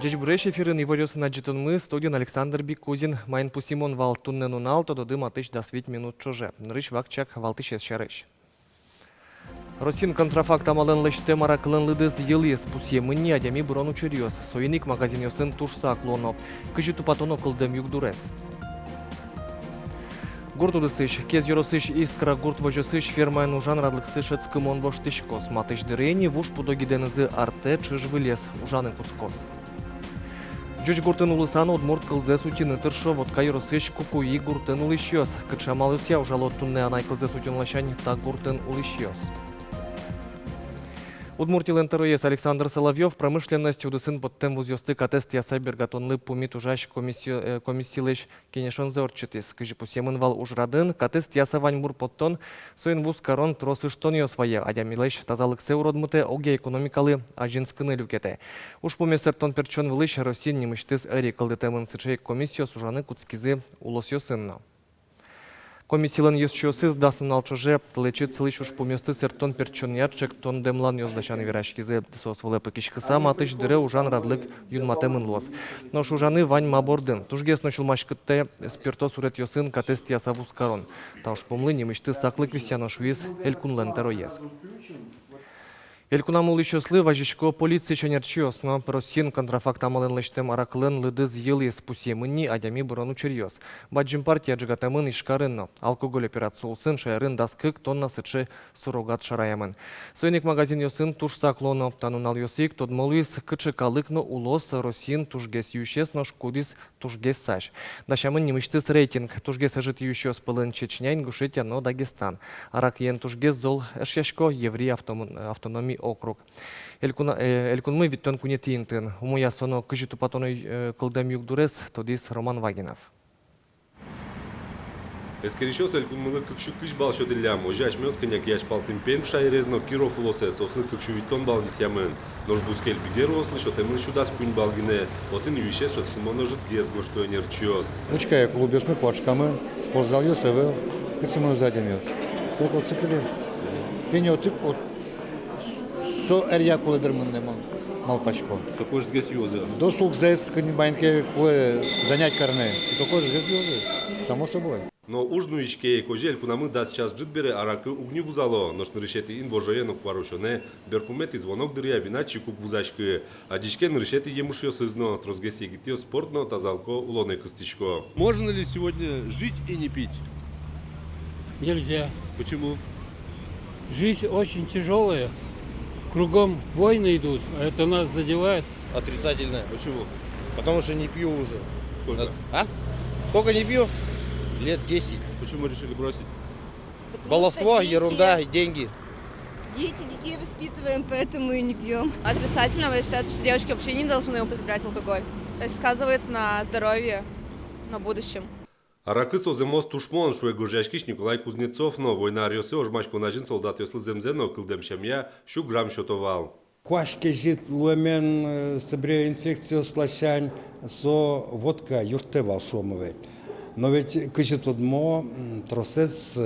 Жеж буреш эфирын иварёсын аджитонмы студиян Александр Бикузин, майн пусимон вал туннен уналто додым атыш да свит минут чуже. Нрыш вакчак валтыш шарыш. Росин контрафакт амалын лыште маракылын лыдыз йылыс пусе мыни адями бурону чырьёс. Соиник магазин ёсын тушса клоно. Кыжы тупатоно кылдым югдурес. Гуртудысыш, кез юросыш искра гурт вожосыш фермайн ужан радлыксыш ыцкымон воштышкос. Матыш дырени вуш пудогиденызы арте чыж вылез ужаны куцкос. Джуч гуртын улысан удмурт кылзе сутины тыршо, водка юросыш кукуи гуртын улышьёс. Кычамалюся ужалот тунне анай кылзе сутин лащань так гуртын улышьёс. Удмуртилен ТРС Александр Соловьев промышленность удысын подтем вузёсты катест яса бергатонлы пумит ужаш комиссилыш кенешон зорчитис. Кыжи пусемын вал ужрадын катест яса ваньмур подтон соин вуз корон тросыштон ёсвае. Адямилыш тазалыксе уродмыте оге экономикалы ажинскыны люкете. Уж пумесертон перчон вылыш Росин немыштыз эри кылдытемын сычей комиссия сужаны куцкизы улос ёсынна. Комиссиялан ёсчосыз даснын алчоже лечит слыш уж поместы сертон перчон ячек тон демлан ёздачаны верашкизе сос вылепы кишкыса матыш дыре ужан радлык юнматемын лос. Но шужаны вань мабордын. Тужгес ночулмашкытте спирто сурет ёсын катест ясавус карон. Тауш помлы немышты саклык висяно шуиз элькунлен тероез. Элькунамул ищослы важичко полиции ченерчиос, но Росин контрафакт амалын лыштем араклын лыдыз йылыс пусемынни адями бурону чырьёс. Баджим партия джигатамын ишкарынно. Алкоголь операция улсын шайрын даскык тонна сычы сурогат шараямын. Союник магазин ёсын туш саклоно танунал ёсик тодмолуис кычы калыкно улос Росин тушгес ющес но шкудис тушгес саш. Дашамын немыштыс рейтинг тушгес жит ющес пылын Чечня, Ингушетия, но Дагестан. Арак ен тушгес зол эшяшко еврей автономии округ. Элькунмы виттон кунетиинтын. Умуя соно кыжы тупатоной кылдам югдурес, тодис Роман Вагинов. Эскерещос элькунмылы кыкшу кыш бал шөділлям. Ожаш мёс кыняк яш палтын пен шайрезно Киров улосе сослы кыкшу виттон бал висямын. Нож бускель бигер ослы шотемын шудас кунь балгине. Отын юишес шотсхимоно жит гез гошто энерчиос. Ручка я клубес мы квачкамы, спортзал ёсевел, кыцымы задем ёс. Тек от цикли. Пенё тык от со эрья кулыдырмын немон малпачко. Какой же гез юзы? До сук зэс канибаньке кулы занять карне. И такой же гез юзы, само собой. Но ужну ишке кожи элькунамы да сейчас жит бере аракы угни вузало. Ношны решети ин божое но кварушоне. Беркумет и звонок дыря виначи кук вузачкы. А дишкен решети емушьё сызно. Трозгес егитио спортно тазалко улоне кыстичко. Можно ли сегодня жить и не пить? Нельзя. Почему? Жизнь очень тяжелая. Кругом войны идут, а это нас задевает. Отрицательное. Почему? Потому что не пью уже. Сколько? А? Сколько не пью? Лет 10. Почему решили бросить? Баловство, ерунда, деньги. Детей воспитываем, поэтому и не пьем. Отрицательно, я считаю, что девочки вообще не должны употреблять алкоголь. То есть сказывается на здоровье, на будущем. Аракы соземос тушмон шуе гожашкиш Николай Кузнецов, но война арьосы ожмачко нажин солдат ёслы земзено кылдем шамья шу грамм шотовал. Квашке жит луэмен собре инфекцию слащань со водка юрте волшомовет. Но ведь кыжит одмо тросез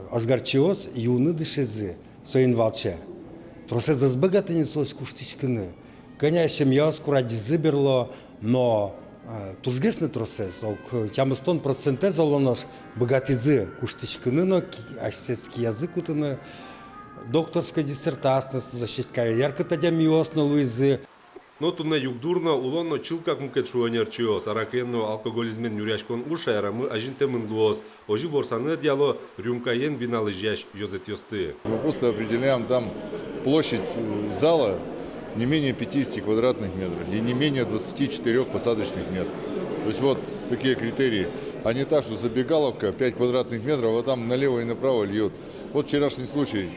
ажгарчиос юны дышезы соин волча. Тросез азбагатани сос куштичкины. Конечно, я скуради зыберло, но тужгесный тросез, тямыстон проценте залонош богатизы куштичкины, но асетский язык утыны докторская диссертация защиткая, ярко тадямиос на луизы. Но тунна югдурно улонно чилкак мукет шуанерчиос, аракенно алкоголизмен юряшкон ушайрамы ажинтемын луос, ожи ворсаны диало рюмкаен виналы жяш йозет ёсты. Мы просто определяем там площадь зала не менее 50 квадратных метров и не менее 24 посадочных мест. То есть вот такие критерии. А не так, что забегаловка 5 квадратных метров, а там налево и направо льет. Вот вчерашний случай,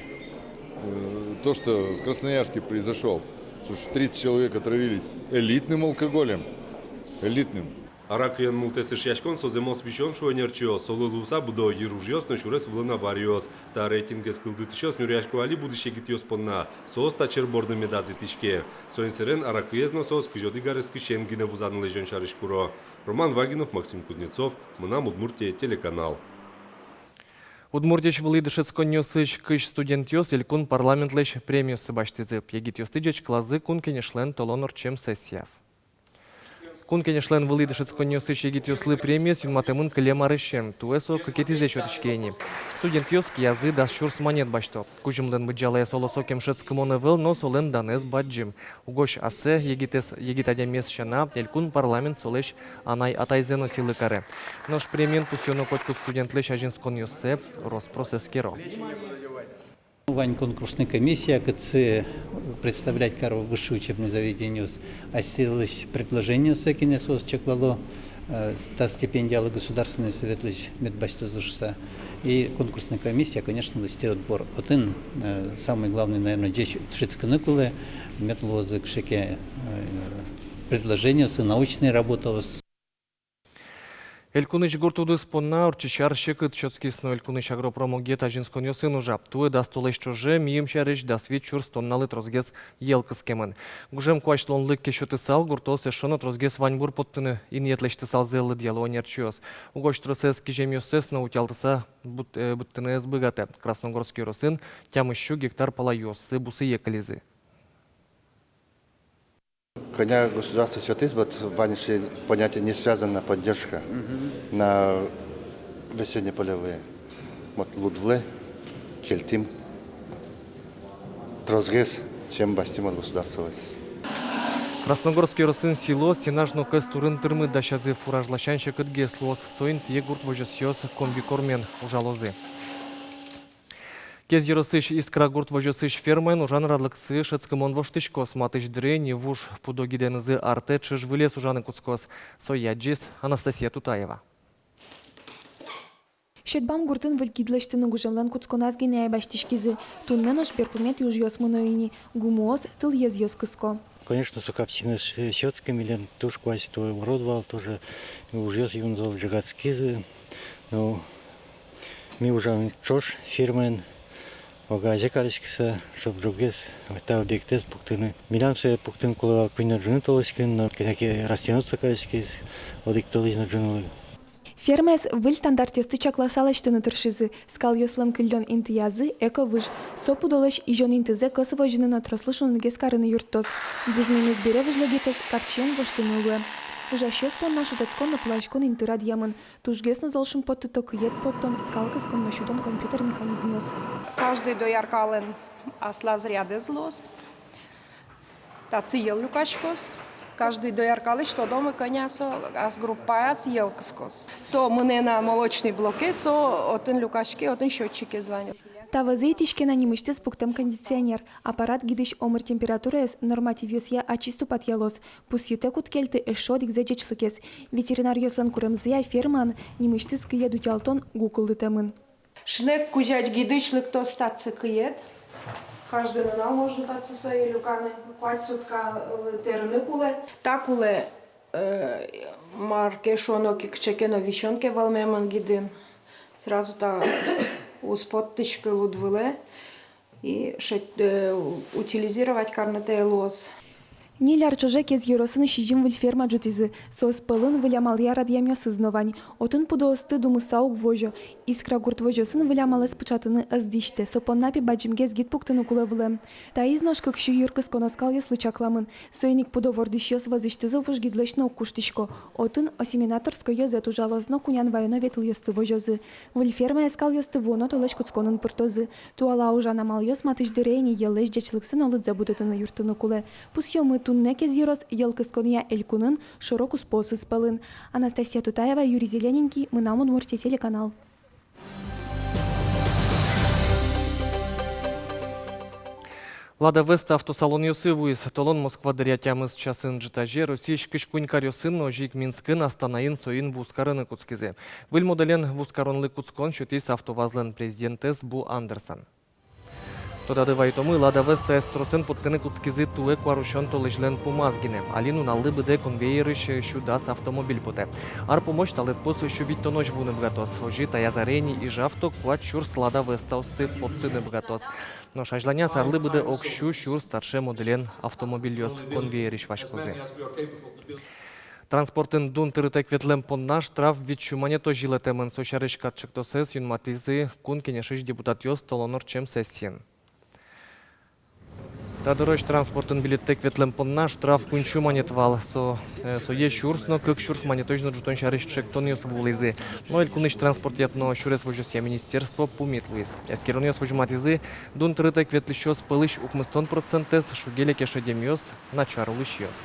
то, что в Красноярске произошел. 30 человек отравились элитным алкоголем. Элитным. Аракыен мултесыш яшкон соземос вишон шуанерчиос, солы луса будо еружьос, но шурес влына вариос. Та рейтингес кылдытышос нюряшко али будущее гитиос понна. Сос тачер борды медази тишке. Соин сирен аракыезно сос кыжоди гарески шенгине вузан лежон шарышкуро. Роман Вагинов, Максим Кузнецов, Мынам Удмуртия, телеканал. Удмуртич вылыдышецкон нёсыч кыш студент ёс илькун парламент лещ премию сыбаштызып. Егит ёстыджеч клазы кун кенешлен толонор чем сессияс. Кун кенешлен вылидышец коньосыч егит ёслы премиес юнматемын клемарышен. Туэсо кокетизе чотышкени. Студент ёск язы дас чурс монет башто. Кужымлен быджалая солосо кемшец кымоны выл, но солен данес баджим. Угош асе егит адемес шана, элькун парламент солеш анай атайзено силы каре. Нож премиен пусёно котку студентлеш ажинскон ёссе роспроцесс керо. Вань конкурсная комиссия, КЦ представлять кару высшее учебное заведение, осилилось предложение секине сос чеклало, та стипендиала государственный совет лишь медбастозушса. И конкурсная комиссия, конечно, листе отбор. Один самый главный, наверное, шицканыкулы, метлозы к шеке предложение, научная работа. Элькуныч гуртуды спонна урчичар шекыт чоцкисно элькуныч агропромогет ажинскон ёсын ужа. Туэ дастулеш чуже мием шарыч дасвит чур стонналы трозгес елкыскемын. Гужем куачлонлык кешоты сал гуртос эшоно трозгес ваньбур поттыны инетлешты сал зеллы диалонер чуёс. Угош тросес кижем ёсес на утялтыса буттыны эсбыгате. Красногорский росын тямыщу гектар пала ёссы бусы екализы. Коня государство считает, вот ванише понятие не связана поддержка на весенне-полевые. Вот Лудвле, Кельтим, Трозгес, чем бастим от государства. Красногорский росын село стенажно кэс турын тырмы дащазы фуражлащанщик геслос соин тие гурт вожосьёс комбикормен ужалозы. Кез еросыш искра гурт вожосыш фермен ужан радлыксы шецкымон воштышкос матыш дрени вуш пудогиденызы арте чыж вылез ужаны куцкос. Сояджис Анастасия Тутаева. Щетбам гуртын вылькидлештыны гужемлен куцконазги не баштишкизы. Туннен уж перпумет юж ёсмыноини. Гумоз тыл ез ёскыско. Конечно, сукапсины щетскими, лен тоже кваси то уродовал, тоже уже юнзал жигатскизы. Ну, мы уже чош фирмен. Огазе калискиса, чтоб другес, это объекты пуктыны. Милямсе пуктын кулава куйна джуны толоскин, но кенаки растянутся калискис, одик толизна джунулы. Фермес выль стандарт ёсты классалаштыны тыршизы, скал ёслан кыллён интиязы, эко выж. Сопу долаш ижон интизе косово жины на трослышун гескарыны юртос. Бужнын избере выжлогитес, как чен воштынылы. Уже щеспон нашу датскон на плащкон интирад ямын. Тужгесно золшим поттыто кыет поттон, скалкаскон нащутон компьютер механизм ёс. Каждый дояркален асла зряды злос. Тацы ел люкашкос. Каждый дояркалы, что дома коня со ас группа ас елкаскос. Со мы на молочной блоке, со один люкашки, один счетчики звонят. Тавазы тишкена немышты с пуктем кондиционер. Аппарат гидыш омыр температура с норматив ёсья ачисту патьялос. Пусьюте куткельты эшот игзеджечлыкес. Ветеринар ёслан куремзыя ферман немышты с кыя дутялтон гукулды темын. Шнек кузять гидышлык то статься кыет. Каждый нанал может дать свои люканы. Хвать сутка терны куле. Так куле марке шоноки кчекено вещонке валмеман гидын. Сразу та успоттышкы лудвыле и утилизировать карнатей лоз. Ниляр чуже кез юросыны шижим выль ферма джутизы. Сос пылын вылямал ярад ямёсы зновань. Отын пудоосты думы саук вожо. Искра гурт вожосын вылямалы спычатыны аздиште. Сопоннапи баджимгез гид пуктыны кулевлем. Та изношка кщу юркыс коноскал ёслы чакламын. Сойник пудовордыш ёс вазыштызы вуж гидлешно укуштышко. Отын осиминаторско ёзет ужалозно кунян вайно ветл ёсты вожозы. Выль ферма эскал ёсты воно толеш куцконын пыртозы. Туала ужана мал ёс матыш дырейни елеш джечлыксын олыт забудытыны юртыны куле. Пус ёмы туннеке зирос елкыскония элькунын широкус посы спалын. Анастасия Тутаева, Юрий Зелененький, мы на Удмуртия телеканал. Лада Веста автосалон Йосывуис, Толон Москва дырятямыз часын житаже, Росийш кышкунькар Йосын, Ожик Минскын, Астанаин Соин вускарыны куцкизе. Выль моделен вускаронлы куцкон шутис автовазлен президентес Бу Андерсон. Тодады вайтомы Лада Веста эстросын поттыны куцкизи туэ куарушон толыжлен пумазгине. Алину наллы быде конвейерыш шудас автомобиль поте. Ар помощь талет посу шувиттоноч вуны бгатос. Ожи таязарени и жавто куат чурс Лада Веста осты поттыны бгатос. Но шажланя сарлы быде окшу шур старше моделен автомобиль ёс конвейерыш вашкузе. Транспортын дун тырытек ветлем понна штраф витчумане то жилетемен сошарыш катчыктосес юнматизы кун кенешиш депутат ёс толонор чем сессиен. Та дорож транспортын билеттек ветлем понна штраф кунчу монетвал. Со е шурсно, кык шурс монетожно жутон шарыш чектон ёс вулызы. Но эль куныш транспорт ятно шурес вожосия министерство пумит лыз. Эскерон ёс вожматызы дун трытек ветлищёс пылыш укмыстон процентес шугеле кешедем ёс начарулыш ёс.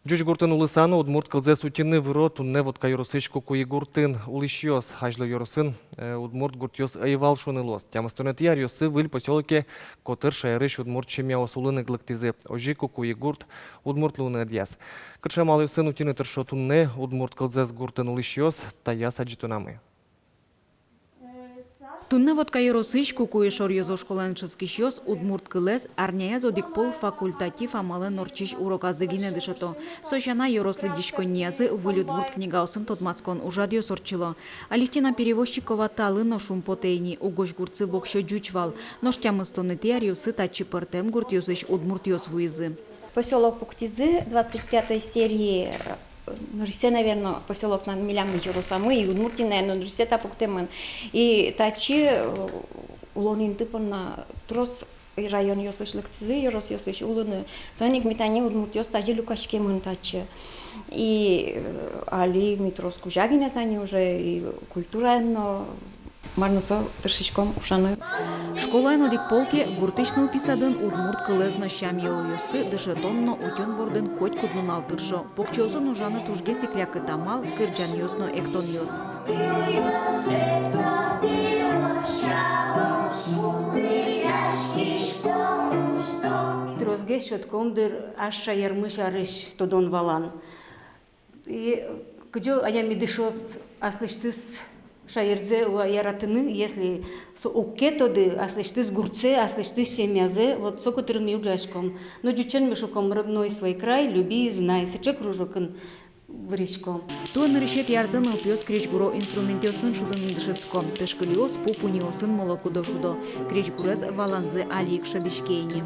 Джуч гуртын улысаны удмурт кылзе сутины выро тунне водка юрысышку куи гуртын улышьёс. Хажлы юрысын удмурт гуртьёс айвал шунылос. Тямастонет яр ёсы выль поселке котыр шайрыш удмурт чемяос улыны глыктызе. Ожику куи гурт удмурт луны адьяс. Кычамал ёсын утины тыршо тунне удмурт кылзес гуртын улышьёс таяс аджитунамы. Тунне водка юрысыш кукуи шор ёзо школанчыский ёс удмурт кылез арняя зодикпол факультатив амалы норчиш уроказы гине дышато. Сошана юрослы дишконниязы выль удмурт книгаусын тотмацкон ужадьё сорчило. Алифтина перевозчикова талы но шум потейни угош гурцы бокшо джучвал. Ноштямыстоны тиарьёсы тачи пыртем гурт ёсыш удмурт ёс вуизы. Поселок Пуктизы, 25 серии. Все, наверное, поселок на Милям Юрусамы и Удмурти, наверное, все тапуктемын. И тачи улонин типон на трос район ёсышлык тизы, ёрос ёсыш улыны. Соник метани Удмурт ёс тачи люкашкемын тачи. И али митрос кужагине тани уже и культура, но марнусо тыршичком ушаны. Школайн одик полке гуртышны уписадын удмурт кылезно шам ёсты дышетонно утен бордын коть куднун алтыршо. Покчосын ужаны тужге секлякы тамал кырджан ёсно эктон ёс. Трозге шоткомдыр аша ярмыш арыш тодон валан. И кыджо аями дышос аслыштыс шаерзе яратыны, если оке тоды, аслыштыс гурце, аслыштыс семязе, вот соко тырми ужашком. Но дючен мешоком родной свой край, люби и знай, сече кружокын вричком. Туэн решет ярзен упьёс кречгуро инструментёсын шудын дышецком, тышкылиос пупуниосын молоку дошудо, кречгурез валанзе алик шадышкейни.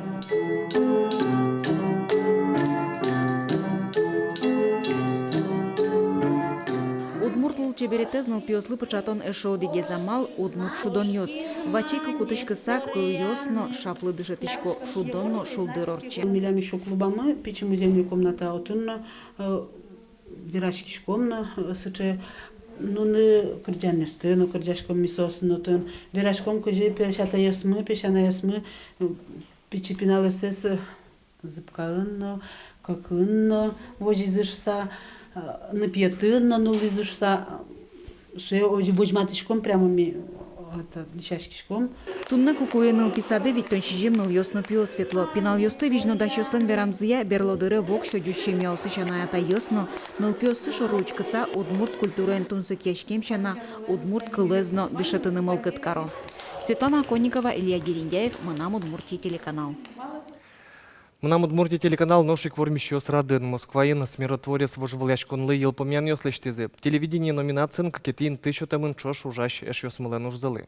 Удмурт чеберетезныл пиослы пычатон эшоудиге замал удмурт шудон ёс. Вачейка кутышкыса кыл ёсно шаплы дышетышко шудонно шулдырорче. Милям еще клубамы, печи музейную комната отунно, вирашкишкомно, сыче, ну не кырджанесты, но кырджашком мисос, но тон вирашком кыжи пешата ясмы, пешана ясмы, печи пиналесес зыбкаынно, какынно, вожизышса, напьетынно, ну лизышса, суе вожматышком прямо ми нишашкишком. Тунна кукуеныл писады ведь тончижим ныл ёсно пио светло. Пинал ёсты вижно дащёслен верамзия берлодыры вокшо джучем яусы шанаята ёсно. Ныл пиосы шоручкыса удмурт культурен тунсык яшкем шана удмурт кылезно дышатыны мылкыткаро. Светлана Оконникова, Илья Дерендяев, Мынам Удмуртия телеканал. Мынам Удмуртия телеканал ношик вормищёс радын Москваин смиротворец вожволяшконлы елпомян ёслештезы. Телевидение номинациян какетин тысячотамын чош ужаш эш ёсмылен ужзалы.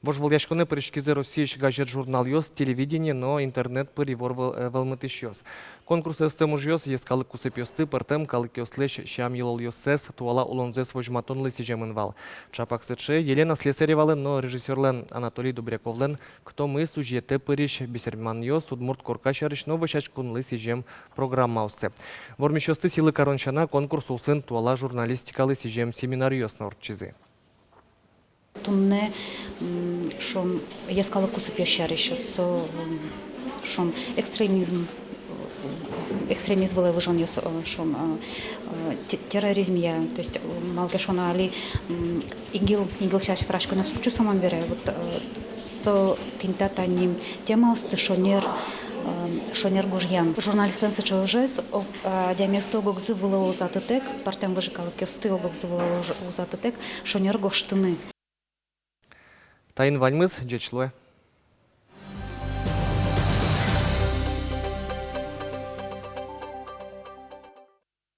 Вожволяшконы прыжкизе Россииш газет журнал ёс телевидение, но интернет перевор валмытыш ёс. Конкурс эстем уж ёс ескалык кусып ёсты пыртем калык ёслеш шам елол ёссес туала улонзес вожматонлы сижемын вал. Чапак сычы Елена Слесаревалын, но режиссерлен Анатолий Дубряковлен, кто мы сюжеты пыриш бисерман ёс удмурт коркашарыш новышачкунлы сижем программа уссы. Вормищёсты силы корончана конкурс улсын туала журналистикалы сижем семинар ёс норчизы. Тунне шом яскалы кусып яшарыш, шом экстремизм вылывыжон шом терроризм я, то есть малгашона али игил шаш фрашка на сучу самом бере, вот со тинтата ним тема осты шонер гужьян. Журналистен сычы ужез, диаместо гогзы вылы узатытек, партем выжикалы кёсты гогзы вылы узатытек, шонер гоштыны. Тайын ваньмыз, джечлуэ.